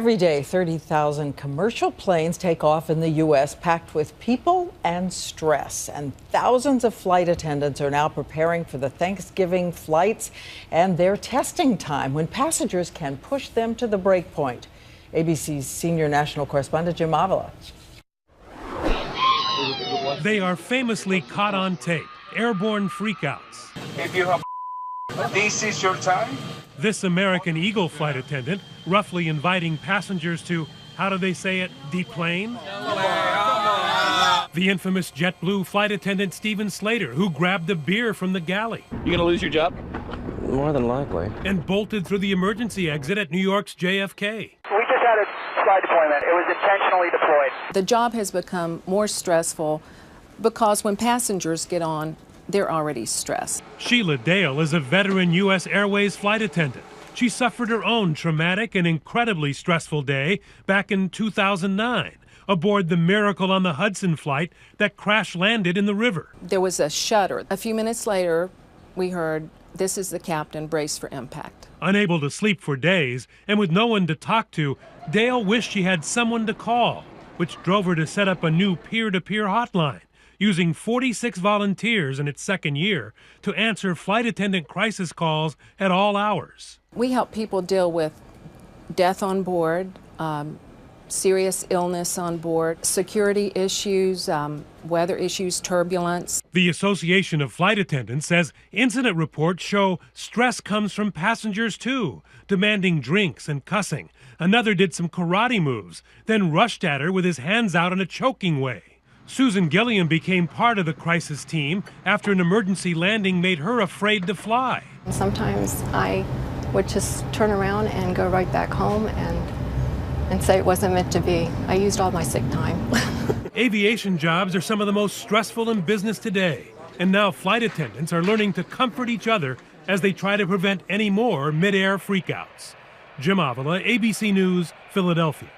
Every day, 30,000 commercial planes take off in the U.S., packed with people and stress. And thousands of flight attendants are now preparing for the Thanksgiving flights and their testing time when passengers can push them to the break point. ABC's senior national correspondent Jim Avila. They are famously caught on tape, airborne freakouts. If you have this is your time. This American Eagle flight attendant roughly inviting passengers to, how do they say it, deplane? The infamous JetBlue flight attendant Stephen Slater, who grabbed a beer from the galley. You gonna lose your job? More than likely. And bolted through the emergency exit at New York's JFK. We just had a slide deployment. It was intentionally deployed. The job has become more stressful because when passengers get on, they're already stressed. Sheila Dale is a veteran U.S. Airways flight attendant. She suffered her own traumatic and incredibly stressful day back in 2009 aboard the Miracle on the Hudson flight that crash-landed in the river. There was a shudder. A few minutes later, we heard, "This is the captain, brace for impact." Unable to sleep for days and with no one to talk to, Dale wished she had someone to call, which drove her to set up a new peer-to-peer hotline, using 46 volunteers in its second year to answer flight attendant crisis calls at all hours. We help people deal with death on board, serious illness on board, security issues, weather issues, turbulence. The Association of Flight Attendants says incident reports show stress comes from passengers too, demanding drinks and cussing. Another did some karate moves, then rushed at her with his hands out in a choking way. Susan Gilliam became part of the crisis team after an emergency landing made her afraid to fly. Sometimes I would just turn around and go right back home and say it wasn't meant to be. I used all my sick time. Aviation jobs are some of the most stressful in business today, and now flight attendants are learning to comfort each other as they try to prevent any more mid-air freakouts. Jim Avila, ABC News, Philadelphia.